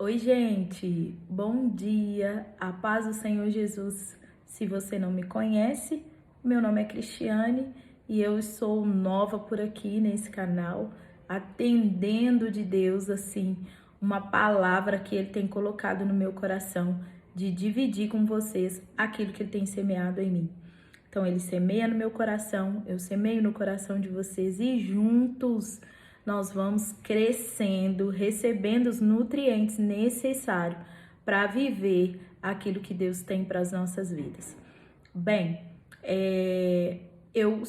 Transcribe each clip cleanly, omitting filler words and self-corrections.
Oi, gente, bom dia, a paz do Senhor Jesus. Se você não me conhece, meu nome é Cristiane e eu sou nova por aqui nesse canal, atendendo de Deus, assim, uma palavra que Ele tem colocado no meu coração, de dividir com vocês aquilo que Ele tem semeado em mim. Então, Ele semeia no meu coração, eu semeio no coração de vocês e juntos nós vamos crescendo, recebendo os nutrientes necessários para viver aquilo que Deus tem para as nossas vidas. Bem, eu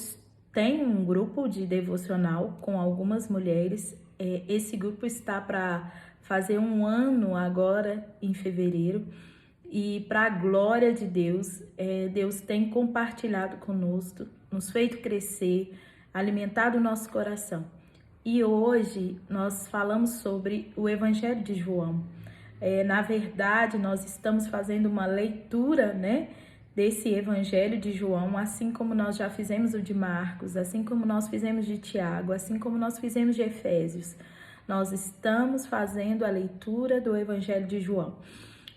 tenho um grupo de devocional com algumas mulheres. Esse grupo está para fazer um ano agora, em fevereiro. E para a glória de Deus, Deus tem compartilhado conosco, nos feito crescer, alimentado o nosso coração. E hoje nós falamos sobre o Evangelho de João. Na verdade, nós estamos fazendo uma leitura, desse Evangelho de João, assim como nós já fizemos o de Marcos, assim como nós fizemos de Tiago, assim como nós fizemos de Efésios. Nós estamos fazendo a leitura do Evangelho de João.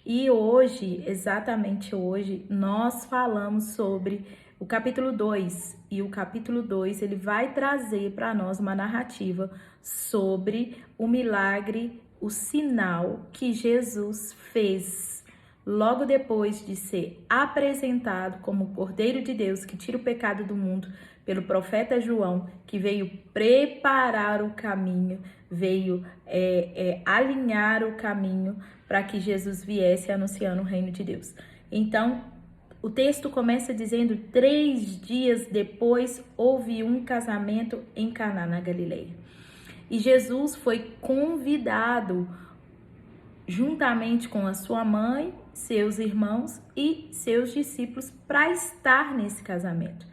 E hoje, exatamente hoje, nós falamos sobre o capítulo 2. E o capítulo 2, ele vai trazer para nós uma narrativa sobre o milagre, o sinal que Jesus fez logo depois de ser apresentado como o Cordeiro de Deus que tira o pecado do mundo pelo profeta João, que veio preparar o caminho, veio alinhar o caminho para que Jesus viesse anunciando o reino de Deus. Então, o texto começa dizendo: 3 dias depois houve um casamento em Caná, na Galileia. E Jesus foi convidado juntamente com a sua mãe, seus irmãos e seus discípulos para estar nesse casamento.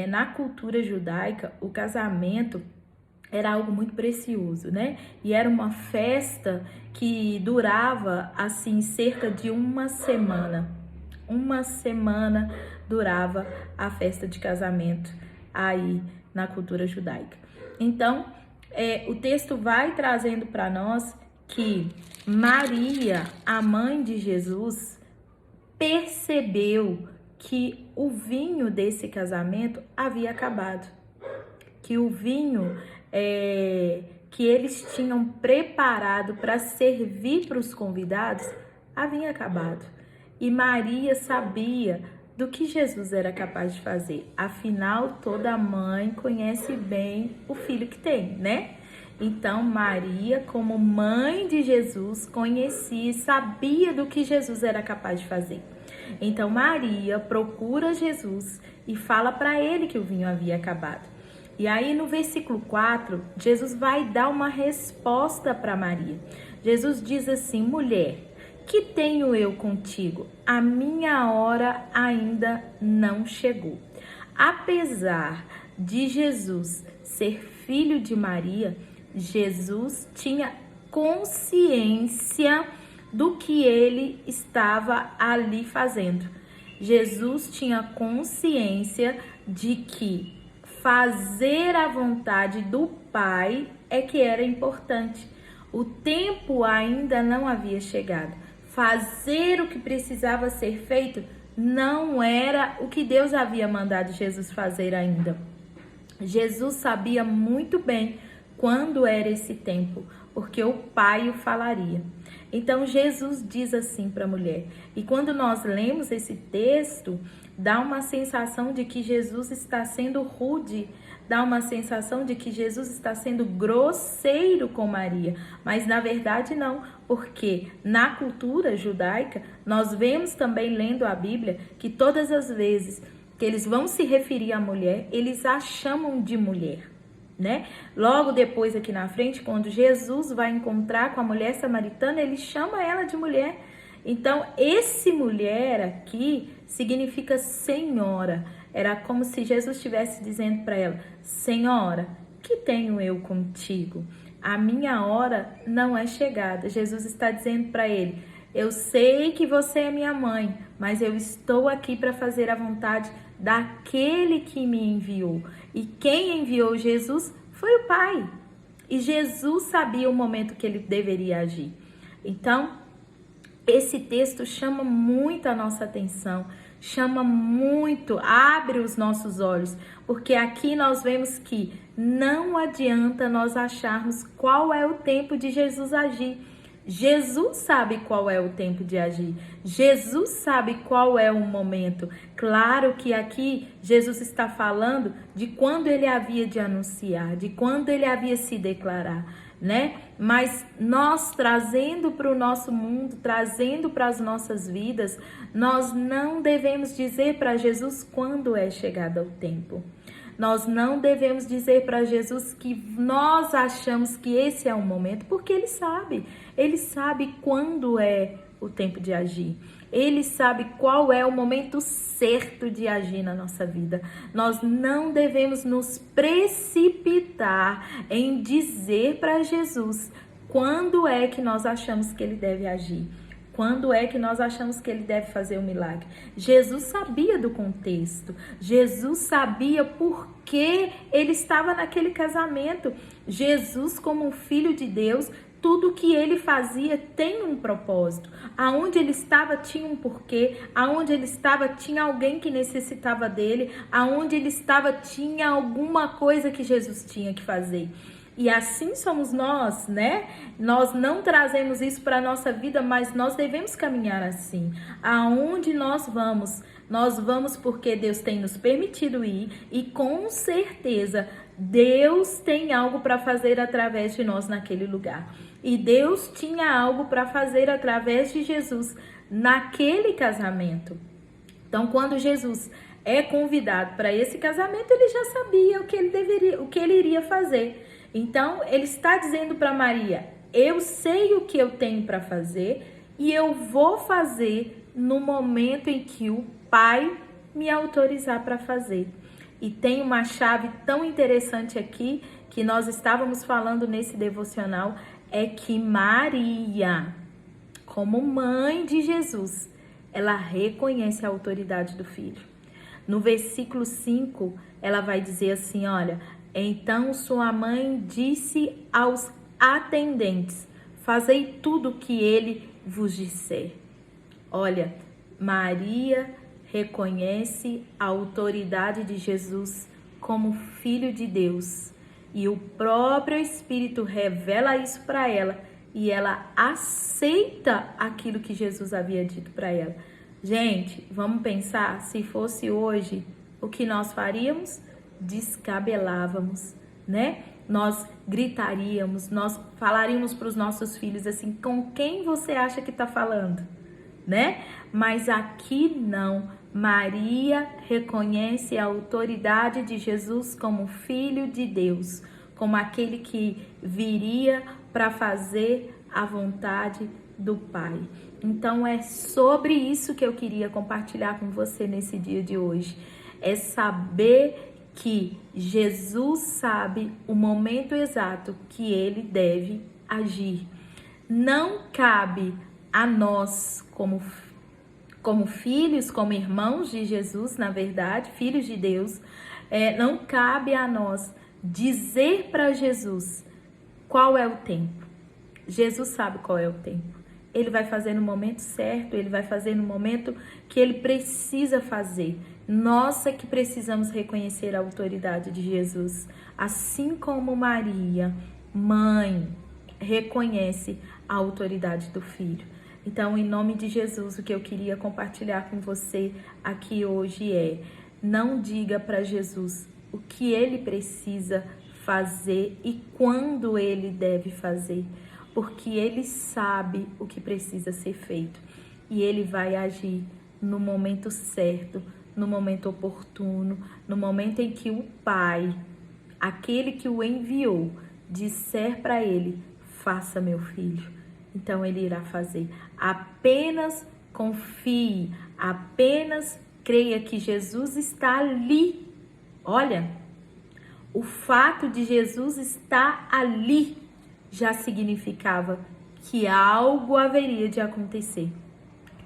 Na cultura judaica, o casamento era algo muito precioso, E era uma festa que durava, assim, cerca de uma semana. Uma semana durava a festa de casamento aí na cultura judaica. Então, o texto vai trazendo para nós que Maria, a mãe de Jesus, percebeu que o vinho desse casamento havia acabado. Que o vinho que eles tinham preparado para servir para os convidados havia acabado. E Maria sabia do que Jesus era capaz de fazer. Afinal, toda mãe conhece bem o filho que tem, Então, Maria, como mãe de Jesus, conhecia e sabia do que Jesus era capaz de fazer. Então, Maria procura Jesus e fala para ele que o vinho havia acabado. E aí, no versículo 4, Jesus vai dar uma resposta para Maria. Jesus diz assim: mulher, que tenho eu contigo? A minha hora ainda não chegou. Apesar de Jesus ser filho de Maria, Jesus tinha consciência do que ele estava ali fazendo. Jesus tinha consciência de que fazer a vontade do Pai é que era importante. O tempo ainda não havia chegado. Fazer o que precisava ser feito não era o que Deus havia mandado Jesus fazer ainda. Jesus sabia muito bem quando era esse tempo, porque o Pai o falaria. Então Jesus diz assim para a mulher. E quando nós lemos esse texto, dá uma sensação de que Jesus está sendo rude, dá uma sensação de que Jesus está sendo grosseiro com Maria, mas na verdade não, porque na cultura judaica nós vemos também, lendo a Bíblia, que todas as vezes que eles vão se referir à mulher, eles a chamam de mulher, Logo depois aqui na frente, quando Jesus vai encontrar com a mulher samaritana, ele chama ela de mulher. Então, esse mulher aqui significa senhora. Era como se Jesus estivesse dizendo para ela: senhora, que tenho eu contigo? A minha hora não é chegada. Jesus está dizendo para ele: eu sei que você é minha mãe, mas eu estou aqui para fazer a vontade daquele que me enviou. E quem enviou Jesus foi o Pai. E Jesus sabia o momento que ele deveria agir. Então, esse texto chama muito a nossa atenção, chama muito, abre os nossos olhos, porque aqui nós vemos que não adianta nós acharmos qual é o tempo de Jesus agir. Jesus sabe qual é o tempo de agir. Jesus sabe qual é o momento. Claro que aqui Jesus está falando de quando ele havia de anunciar, de quando ele havia se declarar, né? Mas nós trazendo para o nosso mundo, trazendo para as nossas vidas, nós não devemos dizer para Jesus quando é chegado o tempo. Nós não devemos dizer para Jesus que nós achamos que esse é o momento, porque Ele sabe quando é o tempo de agir. Ele sabe qual é o momento certo de agir na nossa vida. Nós não devemos nos precipitar em dizer para Jesus quando é que nós achamos que Ele deve agir. Quando é que nós achamos que ele deve fazer o milagre? Jesus sabia do contexto. Jesus sabia por que ele estava naquele casamento. Jesus, como um filho de Deus, tudo que ele fazia tem um propósito. Aonde ele estava tinha um porquê. Aonde ele estava tinha alguém que necessitava dele. Aonde ele estava tinha alguma coisa que Jesus tinha que fazer. E assim somos nós, né? Nós não trazemos isso para a nossa vida, mas nós devemos caminhar assim. Aonde nós vamos porque Deus tem nos permitido ir e com certeza Deus tem algo para fazer através de nós naquele lugar. E Deus tinha algo para fazer através de Jesus naquele casamento. Então, quando Jesus é convidado para esse casamento, ele já sabia o que ele iria fazer. Então, ele está dizendo para Maria, eu sei o que eu tenho para fazer e eu vou fazer no momento em que o Pai me autorizar para fazer. E tem uma chave tão interessante aqui, que nós estávamos falando nesse devocional, é que Maria, como mãe de Jesus, ela reconhece a autoridade do Filho. No versículo 5, ela vai dizer assim, olha... Então sua mãe disse aos atendentes, fazei tudo o que ele vos disser. Olha, Maria reconhece a autoridade de Jesus como filho de Deus. E o próprio Espírito revela isso para ela. E ela aceita aquilo que Jesus havia dito para ela. Gente, vamos pensar, se fosse hoje, o que nós faríamos? Descabelávamos, né? Nós gritaríamos, nós falaríamos para os nossos filhos assim, com quem você acha que está falando, né? Mas aqui não. Maria reconhece a autoridade de Jesus como filho de Deus, como aquele que viria para fazer a vontade do Pai. Então é sobre isso que eu queria compartilhar com você nesse dia de hoje. É saber que Jesus sabe o momento exato que ele deve agir. Não cabe a nós, como filhos, como irmãos de Jesus, na verdade, filhos de Deus, não cabe a nós dizer para Jesus qual é o tempo. Jesus sabe qual é o tempo. Ele vai fazer no momento certo, ele vai fazer no momento que ele precisa fazer. Nós é que precisamos reconhecer a autoridade de Jesus, assim como Maria, mãe, reconhece a autoridade do Filho. Então, em nome de Jesus, o que eu queria compartilhar com você aqui hoje é: não diga para Jesus o que ele precisa fazer e quando ele deve fazer, porque ele sabe o que precisa ser feito e ele vai agir no momento certo, no momento oportuno, no momento em que o Pai, aquele que o enviou, disser para ele, faça, meu filho. Então ele irá fazer. Apenas confie, apenas creia que Jesus está ali. Olha, o fato de Jesus estar ali já significava que algo haveria de acontecer,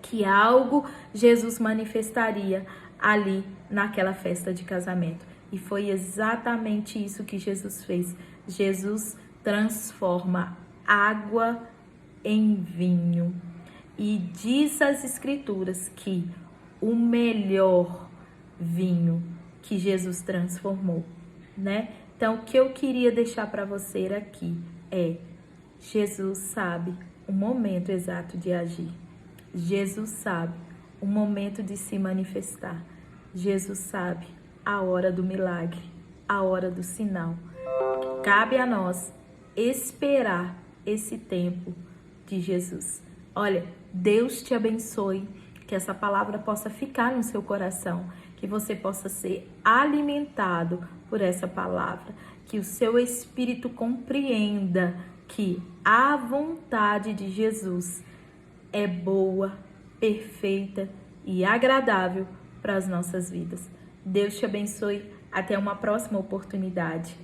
que algo Jesus manifestaria ali naquela festa de casamento. E foi exatamente isso que Jesus fez. Jesus transforma água em vinho. E diz as Escrituras que o melhor vinho que Jesus transformou, né? Então, o que eu queria deixar para você aqui é: Jesus sabe o momento exato de agir. Jesus sabe o momento de se manifestar. Jesus sabe a hora do milagre, a hora do sinal. Cabe a nós esperar esse tempo de Jesus. Olha, Deus te abençoe, que essa palavra possa ficar no seu coração, que você possa ser alimentado por essa palavra, que o seu espírito compreenda que a vontade de Jesus é boa, perfeita e agradável para as nossas vidas. Deus te abençoe. Até uma próxima oportunidade.